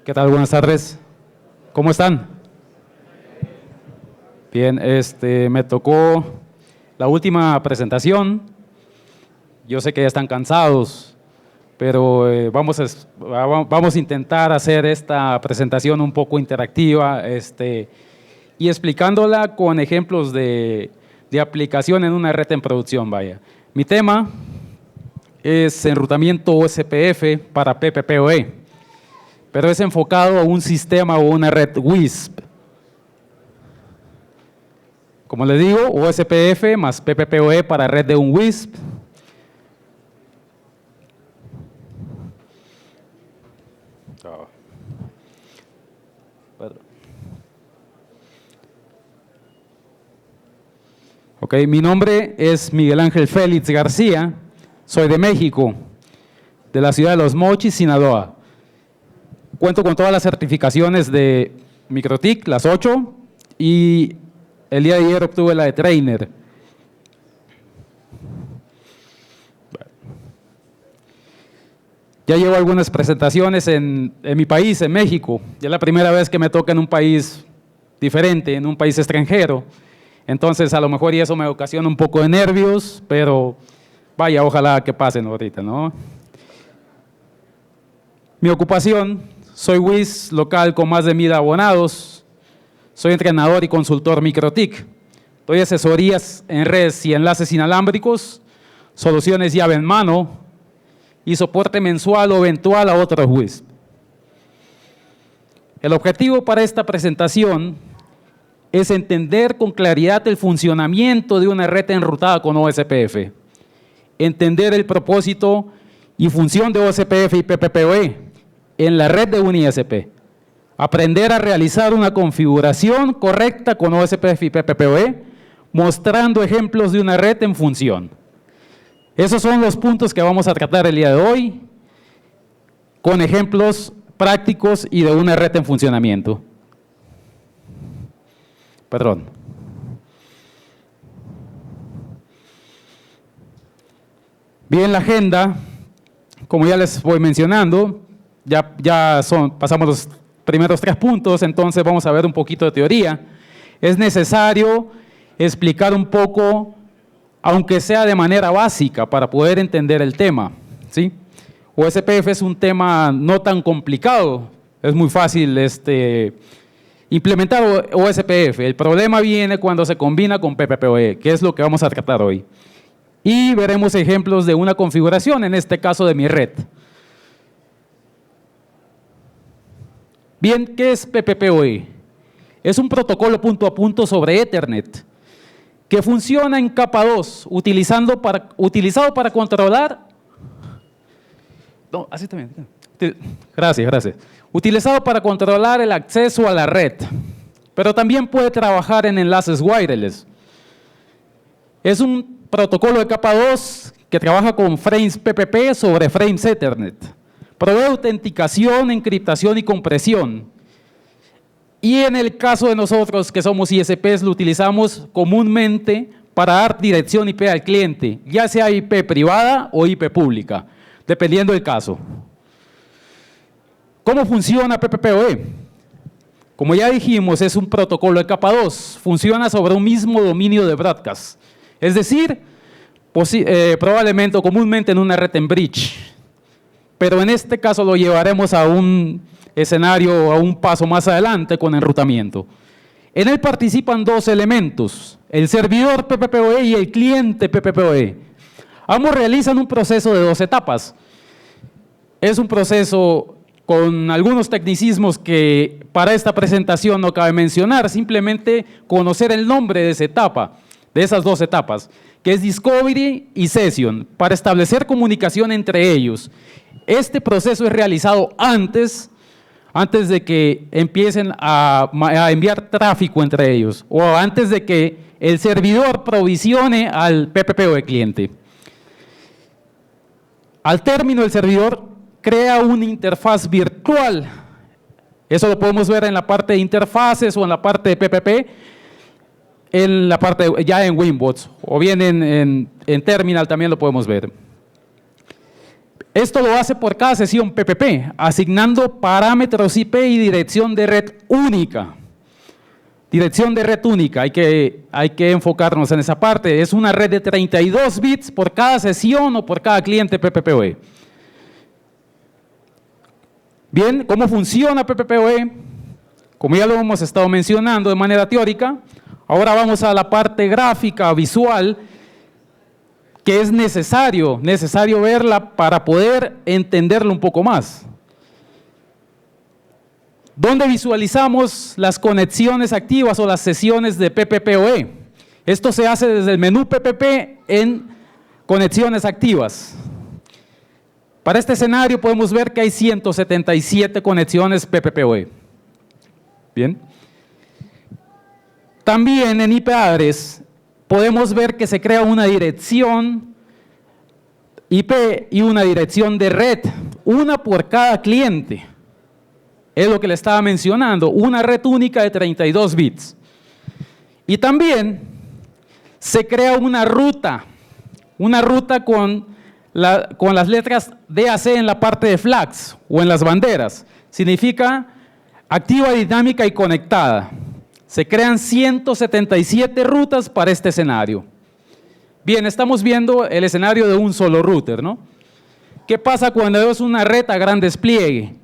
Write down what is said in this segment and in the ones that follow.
¿Qué tal? Buenas tardes. ¿Cómo están? Bien, me tocó la última presentación. Yo sé que ya están cansados, pero vamos a intentar hacer esta presentación un poco interactiva y explicándola con ejemplos de aplicación en una red en producción. Vaya. Mi tema es enrutamiento OSPF para PPPoE, pero es enfocado a un sistema o una red WISP. Como les digo, OSPF más PPPoE para red de un WISP. Ok, mi nombre es Miguel Ángel Félix García, soy de México, de la ciudad de Los Mochis, Sinaloa. Cuento con todas las certificaciones de MikroTik, las 8, y el día de ayer obtuve la de Trainer. Ya llevo algunas presentaciones en mi país, en México. Ya es la primera vez que me toca en un país diferente, en un país extranjero. Entonces, a lo mejor y eso me ocasiona un poco de nervios, pero vaya, ojalá que pasen ahorita, ¿no? Mi ocupación, soy WIS local con más de 1000 abonados, soy entrenador y consultor MikroTik, doy asesorías en redes y enlaces inalámbricos, soluciones llave en mano y soporte mensual o eventual a otros WIS. El objetivo para esta presentación es entender con claridad el funcionamiento de una red enrutada con OSPF, entender el propósito y función de OSPF y PPPoE en la red de un ISP, aprender a realizar una configuración correcta con OSPF y PPPoE, mostrando ejemplos de una red en función. Esos son los puntos que vamos a tratar el día de hoy, con ejemplos prácticos y de una red en funcionamiento. Perdón. Bien, la agenda, como ya les voy mencionando, pasamos los primeros 3 puntos, entonces vamos a ver un poquito de teoría. Es necesario explicar un poco, aunque sea de manera básica, para poder entender el tema, ¿sí? OSPF es un tema no tan complicado, es muy fácil implementar OSPF. El problema viene cuando se combina con PPPoE, que es lo que vamos a tratar hoy. Y veremos ejemplos de una configuración, en este caso de mi red. Bien, ¿qué es PPPoE? Es un protocolo punto a punto sobre Ethernet que funciona en capa 2, utilizado para controlar. No, así también. Gracias. Utilizado para controlar el acceso a la red, pero también puede trabajar en enlaces wireless. Es un protocolo de capa 2 que trabaja con frames PPP sobre frames Ethernet. Provee autenticación, encriptación y compresión. Y en el caso de nosotros que somos ISPs, lo utilizamos comúnmente para dar dirección IP al cliente, ya sea IP privada o IP pública, dependiendo del caso. ¿Cómo funciona PPPoE? Como ya dijimos, es un protocolo de capa 2, funciona sobre un mismo dominio de broadcast, es decir, probablemente o comúnmente en una red en bridge, pero en este caso lo llevaremos a un escenario, a un paso más adelante con enrutamiento. En él participan 2 elementos, el servidor PPPoE y el cliente PPPoE. Ambos realizan un proceso de 2 etapas. Es un proceso con algunos tecnicismos que para esta presentación no cabe mencionar, simplemente conocer el nombre de esa etapa, de esas 2 etapas, que es Discovery y Session, para establecer comunicación entre ellos. Este proceso es realizado antes de que empiecen a enviar tráfico entre ellos, o antes de que el servidor provisione al PPPoE cliente. Al término, el servidor crea una interfaz virtual. Eso lo podemos ver en la parte de interfaces o en la parte de PPP, en la parte ya en Winbots, o bien en Terminal también lo podemos ver. Esto lo hace por cada sesión PPP, asignando parámetros IP y dirección de red única. Dirección de red única, hay que enfocarnos en esa parte. Es una red de 32 bits por cada sesión o por cada cliente PPPoE. Bien, ¿cómo funciona PPPoE? Como ya lo hemos estado mencionando de manera teórica, ahora vamos a la parte gráfica, visual, que es necesario verla para poder entenderlo un poco más. ¿Dónde visualizamos las conexiones activas o las sesiones de PPPoE? Esto se hace desde el menú PPP en conexiones activas. Para este escenario podemos ver que hay 177 conexiones PPPoE. Bien. También en IP address podemos ver que se crea una dirección IP y una dirección de red, una por cada cliente. Es lo que le estaba mencionando, una red única de 32 bits. Y también se crea una ruta con las letras DAC en la parte de flags o en las banderas. Significa activa, dinámica y conectada. Se crean 177 rutas para este escenario. Bien, estamos viendo el escenario de un solo router, ¿no? ¿Qué pasa cuando es una red a gran despliegue?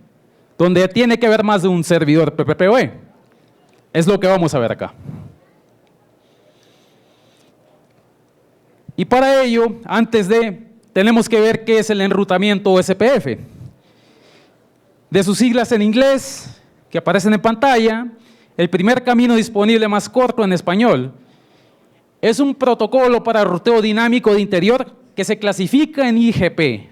Donde tiene que haber más de un servidor PPPoE. Es lo que vamos a ver acá. Y para ello, tenemos que ver qué es el enrutamiento OSPF. De sus siglas en inglés, que aparecen en pantalla, el primer camino disponible más corto en español. Es un protocolo para ruteo dinámico de interior que se clasifica en IGP.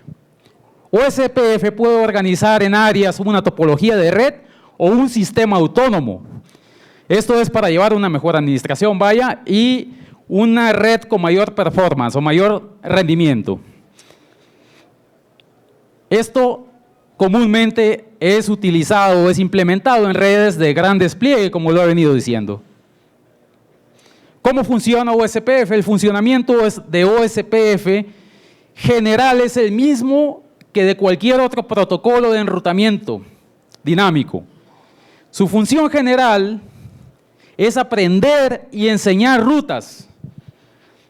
OSPF puede organizar en áreas una topología de red o un sistema autónomo. Esto es para llevar una mejor administración, y una red con mayor performance o mayor rendimiento. Esto comúnmente es utilizado o es implementado en redes de gran despliegue, como lo he venido diciendo. ¿Cómo funciona OSPF? El funcionamiento de OSPF general es el mismo que de cualquier otro protocolo de enrutamiento dinámico. Su función general es aprender y enseñar rutas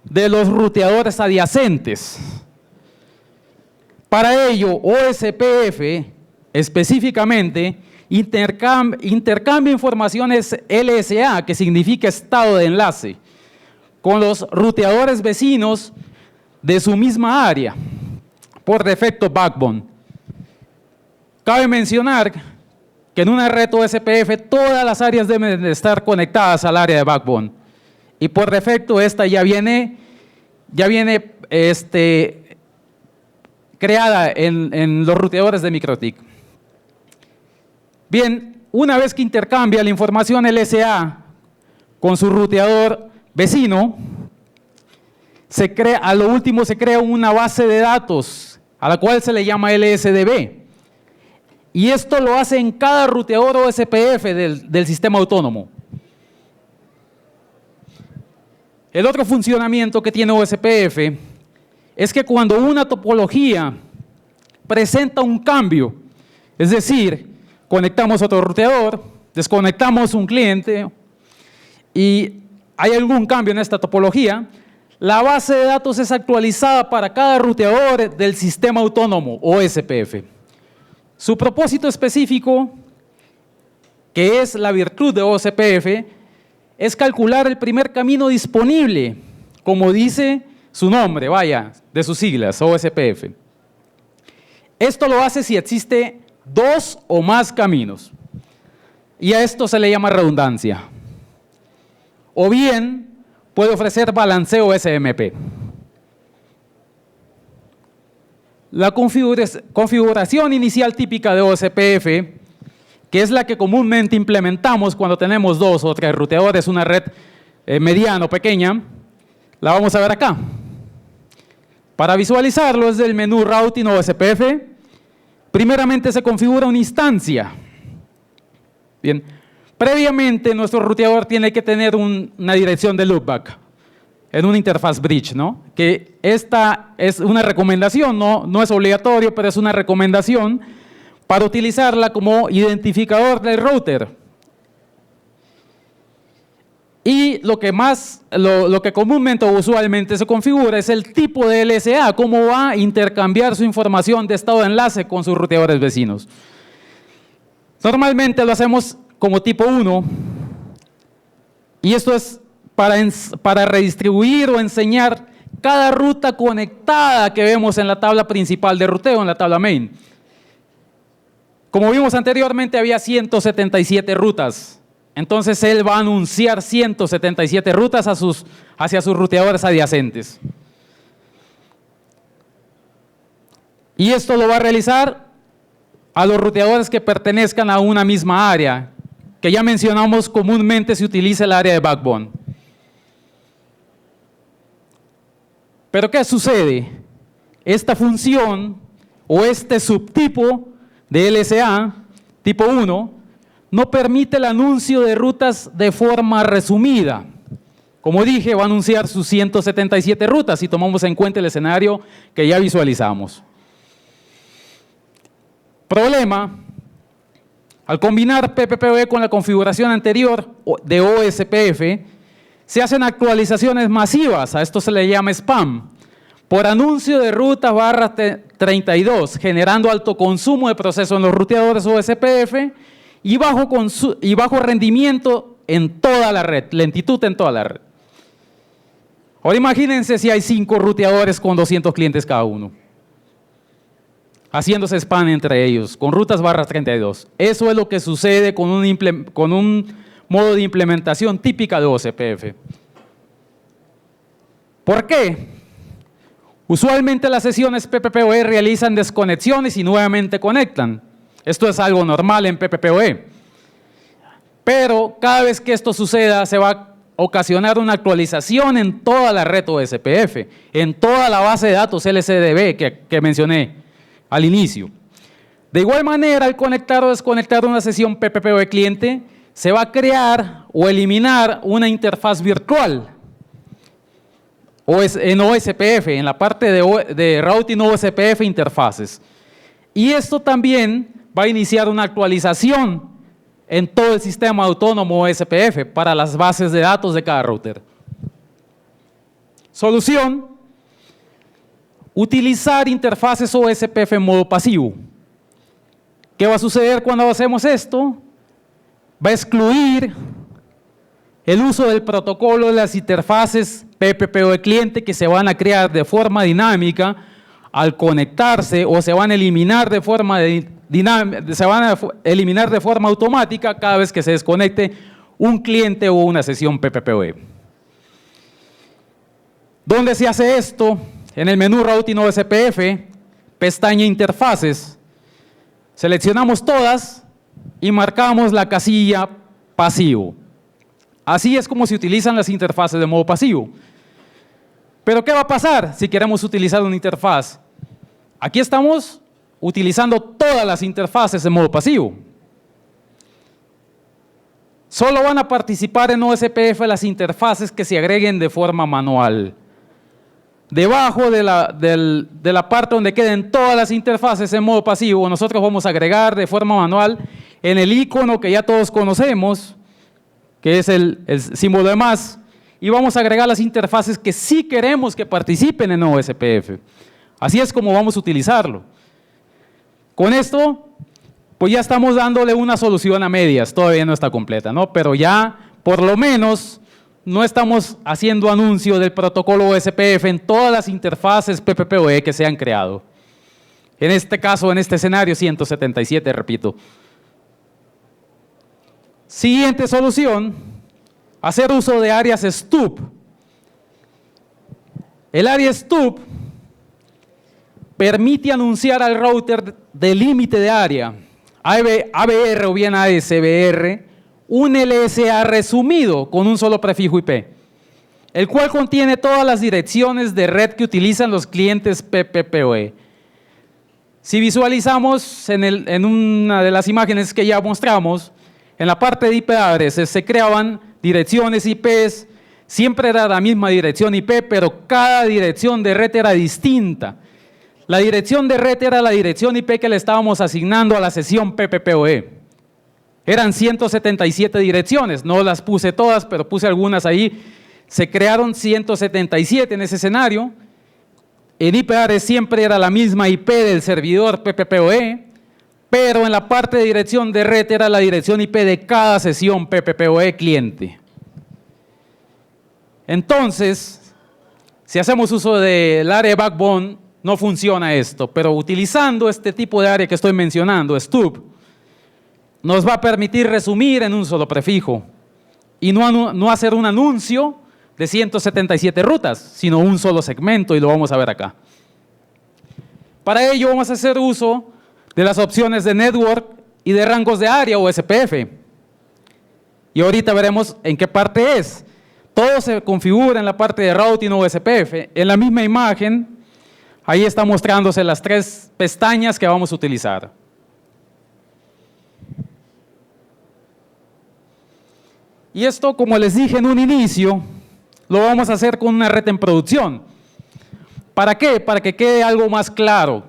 de los ruteadores adyacentes. Para ello, OSPF específicamente intercambia informaciones LSA, que significa estado de enlace, con los ruteadores vecinos de su misma área, por defecto backbone. Cabe mencionar que en una red OSPF todas las áreas deben de estar conectadas al área de backbone, y por defecto esta ya viene creada en los ruteadores de MikroTik. Bien, una vez que intercambia la información LSA con su ruteador vecino, a lo último se crea una base de datos a la cual se le llama LSDB. Y esto lo hace en cada ruteador OSPF del sistema autónomo. El otro funcionamiento que tiene OSPF es que cuando una topología presenta un cambio, es decir, conectamos otro ruteador, desconectamos un cliente y hay algún cambio en esta topología, la base de datos es actualizada para cada ruteador del sistema autónomo OSPF. Su propósito específico, que es la virtud de OSPF, es calcular el primer camino disponible, como dice su nombre, de sus siglas, OSPF. Esto lo hace si existe dos o más caminos, y a esto se le llama redundancia. O bien, puede ofrecer balanceo SMP. La configuración inicial típica de OSPF, que es la que comúnmente implementamos cuando tenemos dos o tres ruteadores, una red mediana o pequeña, la vamos a ver acá. Para visualizarlo desde el menú Routing OSPF, primeramente se configura una instancia. Bien, previamente nuestro ruteador tiene que tener una dirección de loopback. en una interfaz bridge, ¿no? Que esta es una recomendación, no es obligatorio, pero es una recomendación para utilizarla como identificador del router. Y lo que comúnmente o usualmente se configura es el tipo de LSA, cómo va a intercambiar su información de estado de enlace con sus ruteadores vecinos. Normalmente lo hacemos como tipo 1, y esto es para redistribuir o enseñar cada ruta conectada que vemos en la tabla principal de ruteo, en la tabla main. Como vimos anteriormente, había 177 rutas. Entonces él va a anunciar 177 rutas hacia sus ruteadores adyacentes. Y esto lo va a realizar a los ruteadores que pertenezcan a una misma área, que ya mencionamos comúnmente se utiliza el área de backbone. Pero ¿qué sucede? Esta función o este subtipo de LSA, tipo 1, no permite el anuncio de rutas de forma resumida. Como dije, va a anunciar sus 177 rutas si tomamos en cuenta el escenario que ya visualizamos. Problema: al combinar PPPoE con la configuración anterior de OSPF, se hacen actualizaciones masivas, a esto se le llama spam, por anuncio de ruta /32, generando alto consumo de proceso en los ruteadores OSPF y bajo rendimiento en toda la red, lentitud en toda la red. Ahora imagínense si hay 5 ruteadores con 200 clientes cada uno, haciéndose spam entre ellos, con rutas /32. Eso es lo que sucede con un modo de implementación típica de OSPF. ¿Por qué? Usualmente las sesiones PPPoE realizan desconexiones y nuevamente conectan. Esto es algo normal en PPPoE. Pero cada vez que esto suceda, se va a ocasionar una actualización en toda la red OSPF, en toda la base de datos LCDB que mencioné al inicio. De igual manera, al conectar o desconectar una sesión PPPoE cliente, se va a crear o eliminar una interfaz virtual en OSPF, en la parte de routing OSPF interfaces. Y esto también va a iniciar una actualización en todo el sistema autónomo OSPF para las bases de datos de cada router. Solución: utilizar interfaces OSPF en modo pasivo. ¿Qué va a suceder cuando hacemos esto? Va a excluir el uso del protocolo de las interfaces PPPoE cliente que se van a crear de forma dinámica al conectarse, o se van a eliminar de forma automática cada vez que se desconecte un cliente o una sesión PPPoE. ¿Dónde se hace esto? En el menú Routing OSPF, pestaña Interfaces, seleccionamos todas y marcamos la casilla pasivo. Así es como se utilizan las interfaces de modo pasivo. Pero ¿qué va a pasar si queremos utilizar una interfaz? Aquí estamos utilizando todas las interfaces de modo pasivo. Solo van a participar en OSPF las interfaces que se agreguen de forma manual. Debajo de la parte donde queden todas las interfaces en modo pasivo, nosotros vamos a agregar de forma manual en el icono que ya todos conocemos, que es el símbolo de más, y vamos a agregar las interfaces que sí queremos que participen en OSPF. Así es como vamos a utilizarlo. Con esto, pues ya estamos dándole una solución a medias, todavía no está completa, ¿no? Pero ya, por lo menos, no estamos haciendo anuncio del protocolo OSPF en todas las interfaces PPPoE que se han creado. En este caso, en este escenario, 177, repito. Siguiente solución: hacer uso de áreas STUB. El área STUB permite anunciar al router de límite de área, ABR o bien ASBR, un LSA resumido con un solo prefijo IP, el cual contiene todas las direcciones de red que utilizan los clientes PPPoE. Si visualizamos en una de las imágenes que ya mostramos, en la parte de IP addresses se creaban direcciones IPs siempre era la misma dirección IP, pero cada dirección de red era distinta. La dirección de red era la dirección IP que le estábamos asignando a la sesión PPPoE. Eran 177 direcciones, no las puse todas, pero puse algunas ahí. Se crearon 177 en ese escenario. En IP-address siempre era la misma IP del servidor PPPoE, pero en la parte de dirección de red era la dirección IP de cada sesión PPPoE cliente. Entonces, si hacemos uso del área de backbone, no funciona esto, pero utilizando este tipo de área que estoy mencionando, stub, nos va a permitir resumir en un solo prefijo y no hacer un anuncio de 177 rutas, sino un solo segmento, y lo vamos a ver acá. Para ello vamos a hacer uso de las opciones de network y de rangos de área o SPF. Y ahorita veremos en qué parte es. Todo se configura en la parte de routing o SPF. En la misma imagen, ahí está mostrándose las 3 pestañas que vamos a utilizar. Y esto, como les dije en un inicio, lo vamos a hacer con una red en producción. ¿Para qué? Para que quede algo más claro.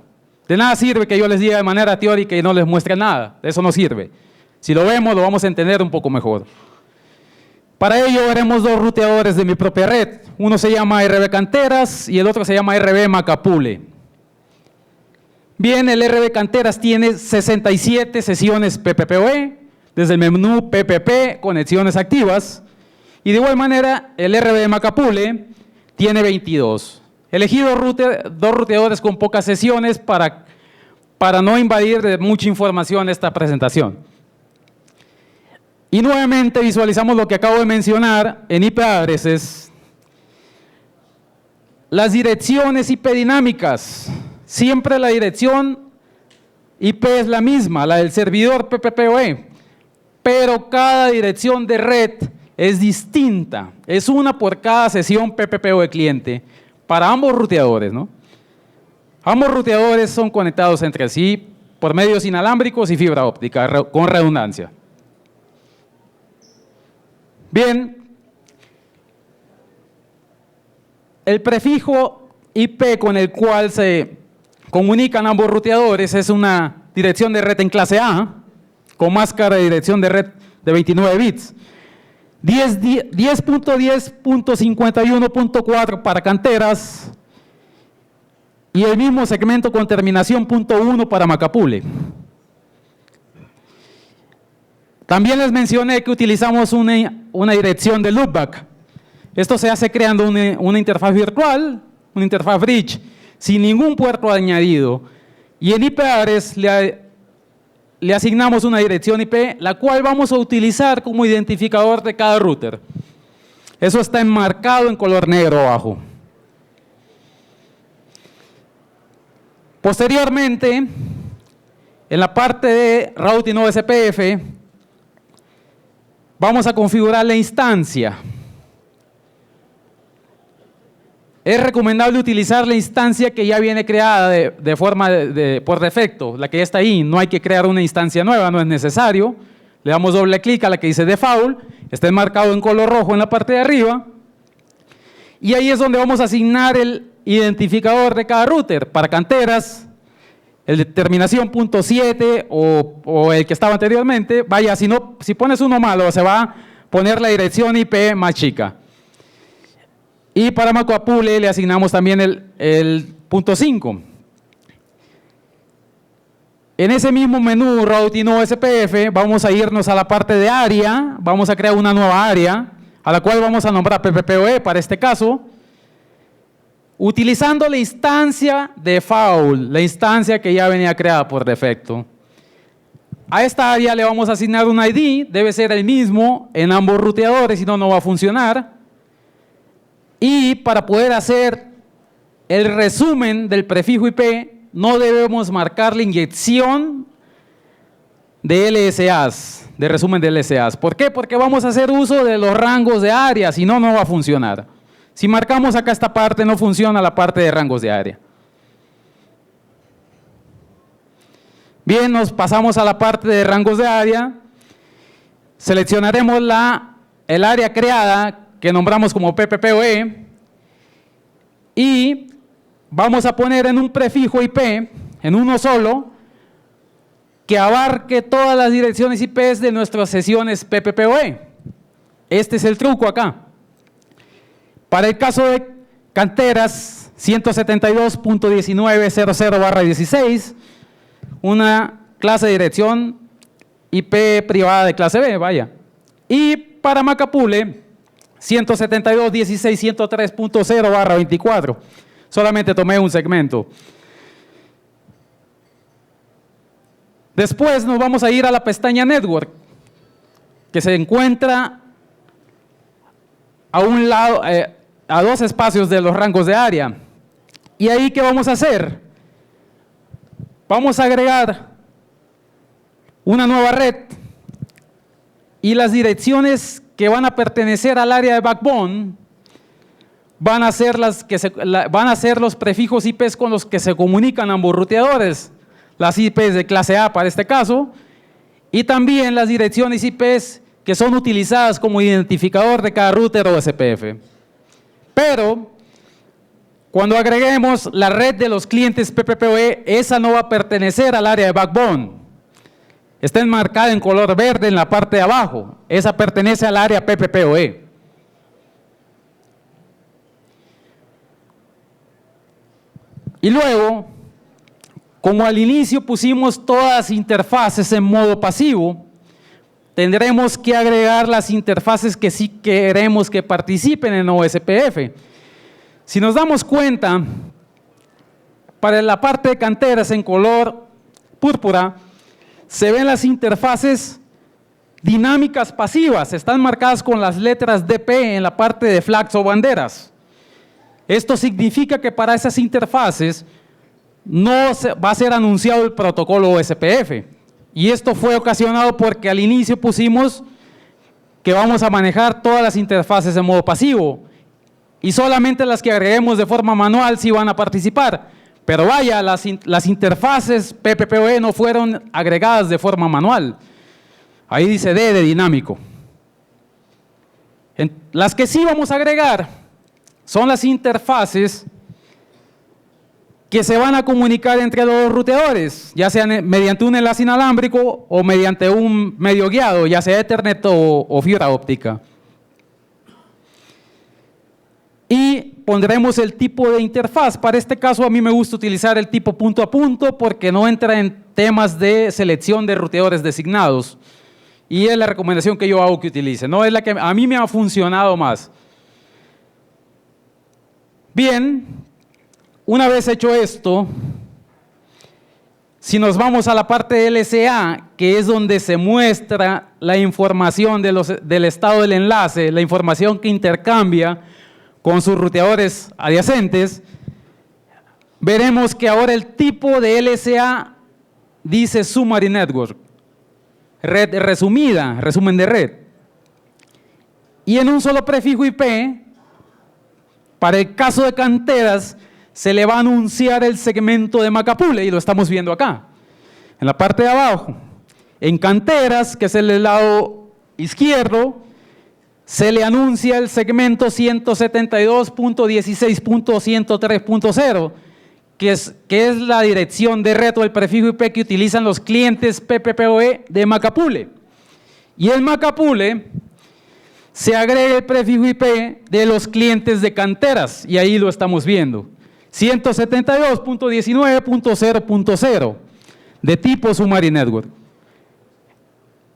De nada sirve que yo les diga de manera teórica y no les muestre nada. Eso no sirve. Si lo vemos, lo vamos a entender un poco mejor. Para ello veremos 2 ruteadores de mi propia red. Uno se llama RB Canteras y el otro se llama RB Macapule. Bien, el RB Canteras tiene 67 sesiones PPPoE, desde el menú PPP, conexiones activas. Y de igual manera, el RB Macapule tiene 22. Elegí 2 ruteadores con pocas sesiones para no invadir de mucha información esta presentación. Y nuevamente visualizamos lo que acabo de mencionar en IP addresses. Las direcciones IP dinámicas. Siempre la dirección IP es la misma, la del servidor PPPoE, pero cada dirección de red es distinta. Es una por cada sesión PPPoE cliente para ambos ruteadores, ¿no? Ambos ruteadores son conectados entre sí por medios inalámbricos y fibra óptica con redundancia. Bien, el prefijo IP con el cual se comunican ambos ruteadores es una dirección de red en clase A, con máscara de dirección de red de 29 bits. 10.10.51.4 para canteras y el mismo segmento con terminación .1 para Macapule. También les mencioné que utilizamos una dirección de loopback. Esto se hace creando una interfaz virtual, una interfaz bridge, sin ningún puerto añadido. Y en IP address le asignamos una dirección IP, la cual vamos a utilizar como identificador de cada router. Eso está enmarcado en color negro abajo. Posteriormente, en la parte de routing o SPF, vamos a configurar la instancia. Es recomendable utilizar la instancia que ya viene creada de forma por defecto, la que ya está ahí. No hay que crear una instancia nueva, no es necesario. Le damos doble clic a la que dice default, está enmarcado en color rojo en la parte de arriba. Y ahí es donde vamos a asignar el identificador de cada router. Para canteras, el de terminación .7 o el que estaba anteriormente. Vaya, si pones uno malo, se va a poner la dirección IP más chica. Y para Macapule le asignamos también el .5. En ese mismo menú Routing o SPF vamos a irnos a la parte de área, vamos a crear una nueva área a la cual vamos a nombrar PPPoE para este caso, utilizando la instancia default, la instancia que ya venía creada por defecto. A esta área le vamos a asignar un ID, debe ser el mismo en ambos ruteadores, si no, no va a funcionar. Y para poder hacer el resumen del prefijo IP, no debemos marcar la inyección de LSAs, de resumen de LSAs. ¿Por qué? Porque vamos a hacer uso de los rangos de área, si no, no va a funcionar. Si marcamos acá esta parte, no funciona la parte de rangos de área. Bien, nos pasamos a la parte de rangos de área. Seleccionaremos el área creada que nombramos como PPPoE, y vamos a poner en un prefijo IP, en uno solo, que abarque todas las direcciones IPs de nuestras sesiones PPPoE. Este es el truco acá. Para el caso de canteras 172.19.00/16, una clase de dirección IP privada de clase B, vaya. Y para Macapule, 172.16.103.0/24. Solamente tomé un segmento. Después nos vamos a ir a la pestaña Network, que se encuentra a un lado, a dos espacios de los rangos de área. ¿Y ahí qué vamos a hacer? Vamos a agregar una nueva red y las direcciones que van a pertenecer al área de backbone van a ser los prefijos IPs con los que se comunican ambos ruteadores, las IPs de clase A para este caso, y también las direcciones IPs que son utilizadas como identificador de cada router o SPF. Pero cuando agreguemos la red de los clientes PPPoE, esa no va a pertenecer al área de backbone. Está enmarcada en color verde en la parte de abajo. Esa pertenece al área PPPoE. Y luego, como al inicio pusimos todas las interfaces en modo pasivo, tendremos que agregar las interfaces que sí queremos que participen en OSPF. Si nos damos cuenta, para la parte de canteras en color púrpura, se ven las interfaces dinámicas pasivas, están marcadas con las letras DP en la parte de flags o banderas. Esto significa que para esas interfaces no va a ser anunciado el protocolo OSPF. Y esto fue ocasionado porque al inicio pusimos que vamos a manejar todas las interfaces en modo pasivo y solamente las que agreguemos de forma manual sí van a participar. Pero vaya, las interfaces PPPoE no fueron agregadas de forma manual. Ahí dice D de dinámico. Las que sí vamos a agregar son las interfaces que se van a comunicar entre los ruteadores, ya sea mediante un enlace inalámbrico o mediante un medio guiado, ya sea Ethernet o fibra óptica. Y pondremos el tipo de interfaz. Para este caso a mí me gusta utilizar el tipo punto a punto porque no entra en temas de selección de ruteadores designados. Y es la recomendación que yo hago que utilice, ¿no? Es la que a mí me ha funcionado más. Bien, una vez hecho esto, si nos vamos a la parte de LSA, que es donde se muestra la información del estado del enlace, la información que intercambia con sus ruteadores adyacentes, veremos que ahora el tipo de LSA dice Summary Network, red resumida, resumen de red. Y en un solo prefijo IP, para el caso de canteras, se le va a anunciar el segmento de Macapule y lo estamos viendo acá, en la parte de abajo. En canteras, que es el lado izquierdo, se le anuncia el segmento 172.16.103.0, que es la dirección de red o el prefijo IP que utilizan los clientes PPPoE de Macapule. Y en Macapule se agrega el prefijo IP de los clientes de canteras, y ahí lo estamos viendo. 172.19.0.0 de tipo Summary Network.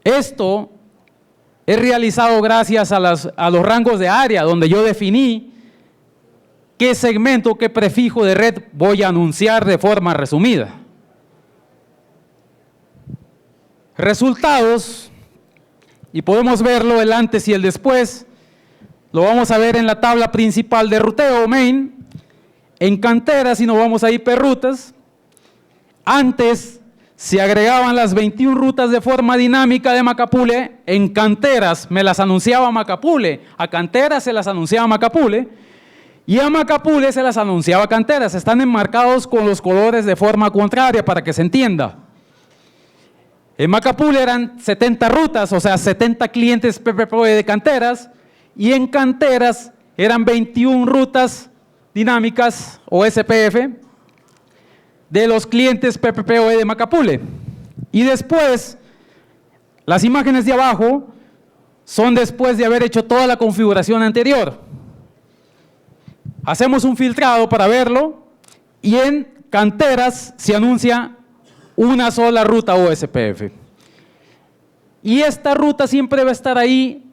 Esto es realizado gracias a los rangos de área, donde yo definí qué segmento, qué prefijo de red voy a anunciar de forma resumida. Resultados, y podemos verlo el antes y el después, lo vamos a ver en la tabla principal de ruteo main. En canteras, si nos vamos a IP rutas, antes se agregaban las 21 rutas de forma dinámica de Macapule. En canteras me las anunciaba Macapule, a canteras se las anunciaba Macapule y a Macapule se las anunciaba canteras. Están enmarcados con los colores de forma contraria para que se entienda. En Macapule eran 70 rutas, o sea 70 clientes PPPoE de canteras, y en canteras eran 21 rutas dinámicas o SPF de los clientes PPPoE de Macapule. Y después, las imágenes de abajo son después de haber hecho toda la configuración anterior. Hacemos un filtrado para verlo y en canteras se anuncia una sola ruta OSPF. Y esta ruta siempre va a estar ahí,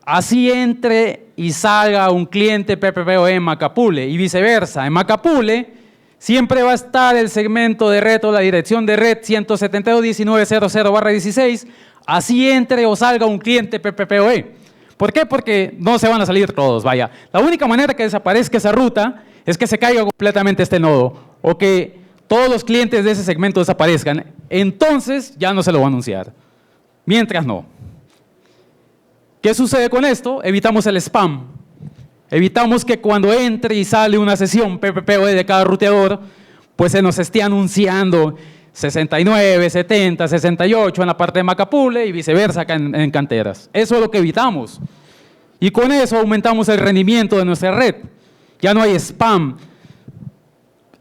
así entre y salga un cliente PPPoE en Macapule y viceversa. En Macapule siempre va a estar el segmento de red o la dirección de red 172.19.00/16, así entre o salga un cliente PPPoE. ¿Por qué? Porque no se van a salir todos, vaya. La única manera que desaparezca esa ruta es que se caiga completamente este nodo o que todos los clientes de ese segmento desaparezcan. Entonces ya no se lo va a anunciar. Mientras no. ¿Qué sucede con esto? Evitamos el spam. Evitamos que cuando entre y sale una sesión PPPoE de cada ruteador, pues se nos esté anunciando 69, 70, 68 en la parte de Macapule y viceversa acá en canteras. Eso es lo que evitamos. Y con eso aumentamos el rendimiento de nuestra red. Ya no hay spam.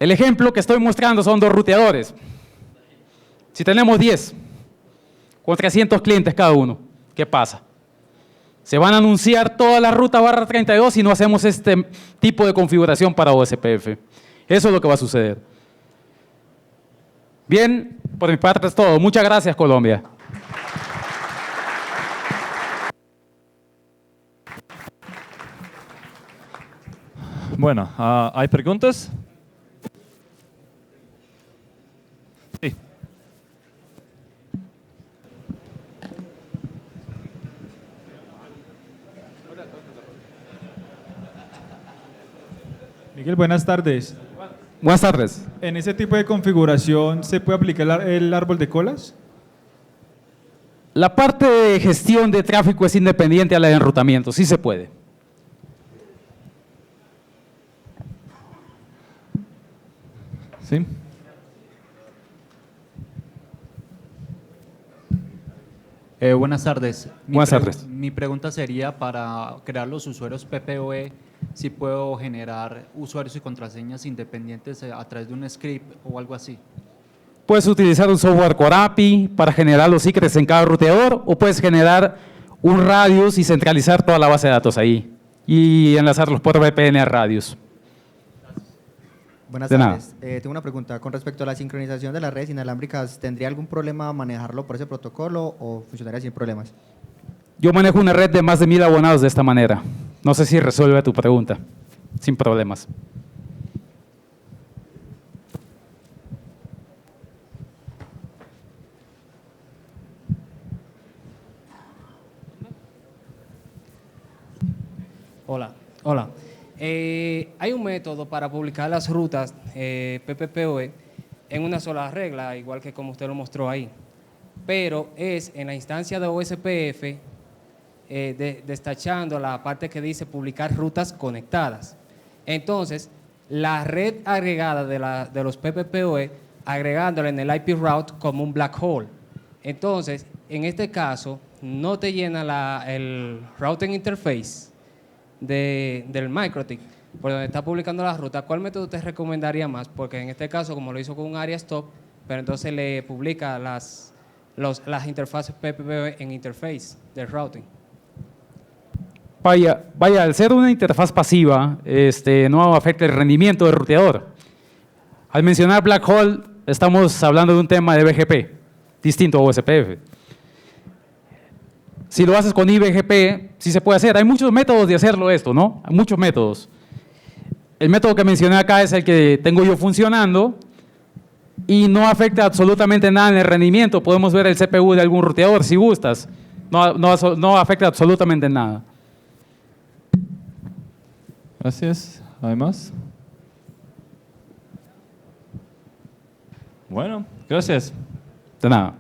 El ejemplo que estoy mostrando son 2 ruteadores. Si tenemos 10 con 300 clientes cada uno, ¿qué pasa? Se van a anunciar toda la ruta /32 si no hacemos este tipo de configuración para OSPF. Eso es lo que va a suceder. Bien, por mi parte es todo. Muchas gracias, Colombia. Bueno, ¿hay preguntas? Sí. Miguel, buenas tardes. Buenas tardes. ¿En ese tipo de configuración se puede aplicar el árbol de colas? La parte de gestión de tráfico es independiente a la de enrutamiento, sí se puede. Sí. Buenas tardes. Buenas tardes. Mi pregunta sería para crear los usuarios PPoE, si puedo generar usuarios y contraseñas independientes a través de un script o algo así. Puedes utilizar un software Core API para generar los secrets en cada ruteador o puedes generar un radius y centralizar toda la base de datos ahí y enlazarlos por VPN a radius. Buenas De nada. tardes. Tengo una pregunta con respecto a la sincronización de las redes inalámbricas. ¿Tendría algún problema manejarlo por ese protocolo o funcionaría sin problemas? Yo manejo una red de más de 1000 abonados de esta manera. No sé si resuelve tu pregunta. Sin problemas. Hola. Hay un método para publicar las rutas PPPoE en una sola regla, igual que como usted lo mostró ahí. Pero es en la instancia de OSPF, destachando la parte que dice publicar rutas conectadas. Entonces, la red agregada de los PPPoE, agregándole en el IP route como un black hole. Entonces, en este caso, no te llena el routing interface del MikroTik, por donde está publicando la ruta. ¿Cuál método te recomendaría más? Porque en este caso, como lo hizo con un area stop, pero entonces le publica las interfaces PPPoE en interface del routing. Vaya, al ser una interfaz pasiva, no afecta el rendimiento del ruteador. Al mencionar black hole, estamos hablando de un tema de BGP, distinto a OSPF. Si lo haces con IBGP, sí se puede hacer. Hay muchos métodos de hacerlo esto, ¿no? Hay muchos métodos. El método que mencioné acá es el que tengo yo funcionando y no afecta absolutamente nada en el rendimiento. Podemos ver el CPU de algún ruteador si gustas. No afecta absolutamente nada. Gracias. ¿Hay más? Bueno, gracias. De nada.